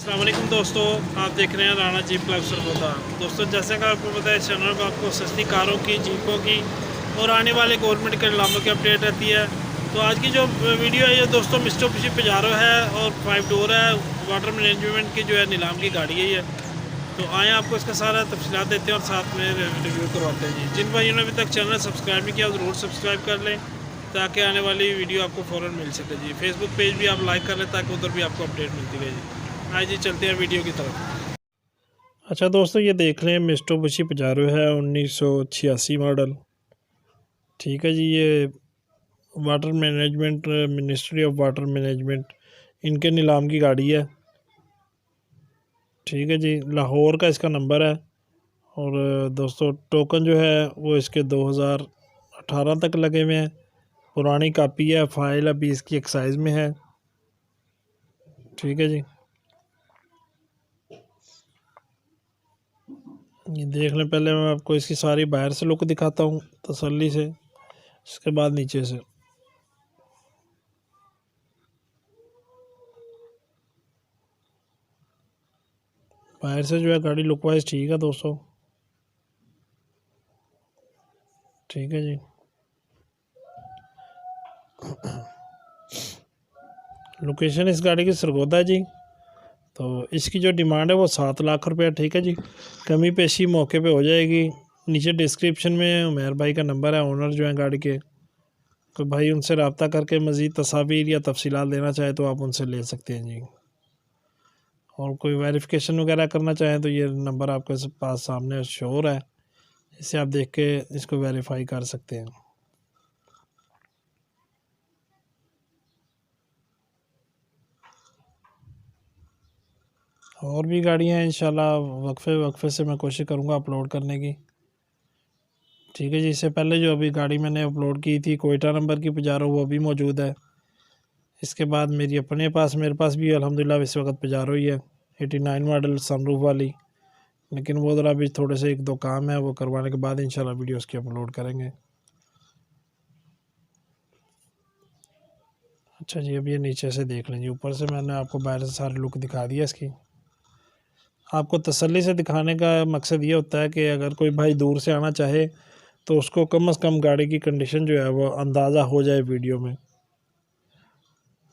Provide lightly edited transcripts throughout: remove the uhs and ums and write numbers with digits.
अस्सलाम वालेकुम दोस्तों, आप देख रहे हैं राणा जीप क्लब सरगोदा। दोस्तों, जैसे कि आपको पता है, चैनल पर आपको सस्ती कारों की, जीपों की और आने वाले गवर्नमेंट के नीलामों की अपडेट रहती है। तो आज की जो वीडियो है ये दोस्तों मिस्टुबिशी पजारो है और 5 डोर है, वाटर मैनेजमेंट की जो है नीलाम की गाड़ी है ये। तो आए आपको इसका सारा तफसीलात देते हैं और साथ में रिव्यू करवाते हैं जी। जिन भाइयों ने अभी तक चैनल सब्सक्राइब नहीं किया ज़रूर सब्सक्राइब कर लें ताकि आने वाली वीडियो आपको फ़ौरन मिल सके जी। फेसबुक पेज भी आप लाइक कर लें ताकि उधर भी आपको अपडेट मिलती रहे जी। आज जी चलते हैं वीडियो की तरफ। अच्छा दोस्तों, ये देख लें मिस्टुबिशी पजारो है 1986 मॉडल। ठीक है जी। ये water management, ministry of water management, इनके नीलाम की गाड़ी है। ठीक है जी, लाहौर का इसका नंबर है। और दोस्तों, टोकन जो है वो इसके 2018 तक लगे हुए हैं। पुरानी कापी है, फाइल अभी इसकी एक्साइज में है। ठीक है जी, ये देख लें। पहले मैं आपको इसकी सारी बाहर से लुक दिखाता हूँ तसल्ली से, इसके बाद नीचे से। बाहर से जो है गाड़ी लुक वाइज ठीक है दोस्तों। ठीक है जी, लोकेशन इस गाड़ी की सरगोदा जी। तो इसकी जो डिमांड है वो 7 लाख रुपये। ठीक है जी, कमी पेशी मौके पे हो जाएगी। नीचे डिस्क्रिप्शन में उमेर भाई का नंबर है, ओनर जो है गाड़ी के। तो भाई उनसे रब्ता करके मज़ीद तस्वीर या तफसीलात लेना चाहे तो आप उनसे ले सकते हैं जी। और कोई वेरिफिकेशन वगैरह करना चाहें तो ये नंबर आपके पास सामने शो हो रहा है, इससे आप देख के इसको वेरीफाई कर सकते हैं। और भी गाड़ियाँ हैं इंशाल्लाह, वक्फे वक्फे से मैं कोशिश करूँगा अपलोड करने की। ठीक है जी, इससे पहले जो अभी गाड़ी मैंने अपलोड की थी कोयटा नंबर की पजारो, वो भी मौजूद है। इसके बाद मेरे पास भी अल्हम्दुलिल्लाह इस वक्त पजारो ही है, 89 मॉडल सनरूफ वाली। लेकिन वो ज़रा अभी थोड़े से 1-2 काम है, वो करवाने के बाद इंशाल्लाह वीडियो उसकी अपलोड करेंगे। अच्छा जी, अब ये नीचे से देख लें जी। ऊपर से मैंने आपको बाहर से सारी लुक दिखा दिया इसकी। आपको तसल्ली से दिखाने का मकसद ये होता है कि अगर कोई भाई दूर से आना चाहे तो उसको कम से कम गाड़ी की कंडीशन जो है वो अंदाज़ा हो जाए वीडियो में।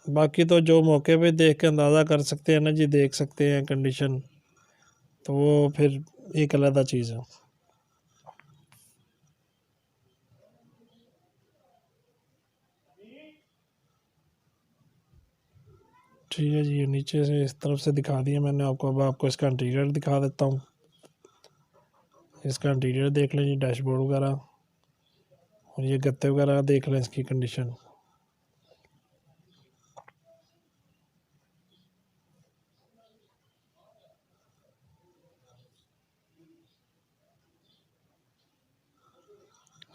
बाकी तो जो मौके पे देख के अंदाज़ा कर सकते हैं ना जी, देख सकते हैं कंडीशन, तो वो फिर एक अलग चीज़ है। ठीक है जी, ये नीचे से इस तरफ से दिखा दिया मैंने आपको। अब आपको इसका इंटीरियर दिखा देता हूँ। इसका इंटीरियर देख लें जी, डैशबोर्ड वगैरह और ये गत्ते वगैरह देख लें, इसकी कंडीशन।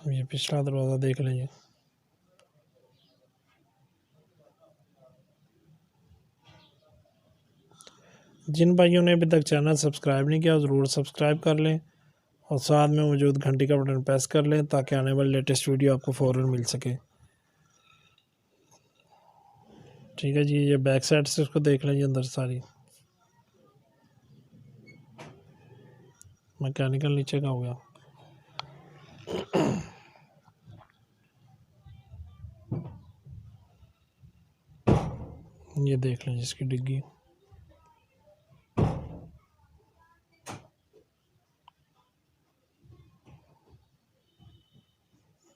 अब ये पिछला दरवाज़ा देख लें जी। जिन भाइयों ने अभी तक चैनल सब्सक्राइब नहीं किया ज़रूर सब्सक्राइब कर लें और साथ में मौजूद घंटी का बटन प्रेस कर लें ताकि आने वाली लेटेस्ट वीडियो आपको फ़ौरन मिल सके। ठीक है जी, ये बैक साइड से उसको देख लें जी, अंदर सारी मैकेनिकल नीचे का हो गया। ये देख लें जिसकी डिग्गी।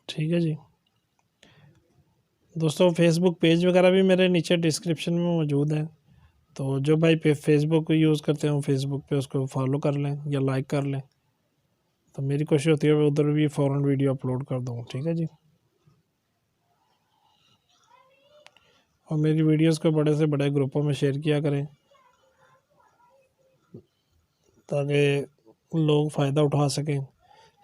ठीक है जी दोस्तों, फेसबुक पेज वगैरह भी मेरे नीचे डिस्क्रिप्शन में मौजूद है। तो जो भाई पे फेसबुक यूज़ करते हैं फेसबुक पे उसको फॉलो कर लें या लाइक कर लें, तो मेरी कोशिश होती है मैं उधर भी फ़ौरन वीडियो अपलोड कर दूँ। ठीक है जी, और मेरी वीडियोस को बड़े से बड़े ग्रुपों में शेयर किया करें ताकि लोग फ़ायदा उठा सकें।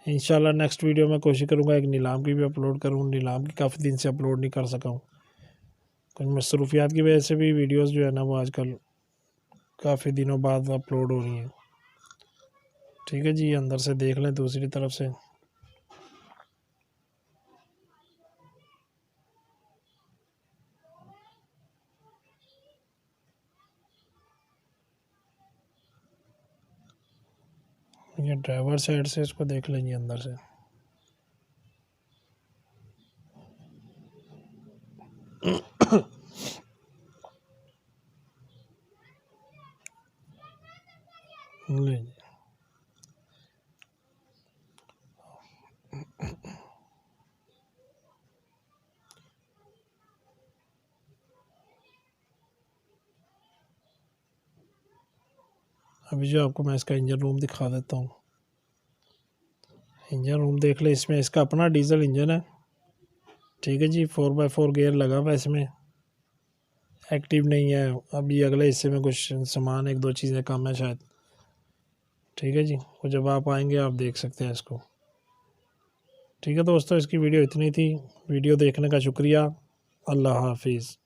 इंशाल्लाह नेक्स्ट वीडियो में कोशिश करूँगा एक नीलाम की भी अपलोड करूँ। नीलाम की काफ़ी दिन से अपलोड नहीं कर सका हूँ, कुछ मसरूफियात की वजह से भी वीडियोस जो है ना वो आजकल काफ़ी दिनों बाद अपलोड हो रही हैं। ठीक है जी, अंदर से देख लें दूसरी तरफ से। ये ड्राइवर साइड से इसको देख लेंगे अंदर से। ले जी। अभी जो आपको मैं इसका इंजन रूम दिखा देता हूँ। इंजन रूम देख ले, इसमें इसका अपना डीजल इंजन है, ठीक है जी। 4x4 गियर लगा हुआ है इसमें, एक्टिव नहीं है अभी। अगले हिस्से में कुछ सामान, एक दो चीज़ें कम है शायद, ठीक है जी। वो जब आप आएंगे आप देख सकते हैं इसको, ठीक है दोस्तों। इसकी वीडियो इतनी थी। वीडियो देखने का शुक्रिया। अल्लाह हाफिज़।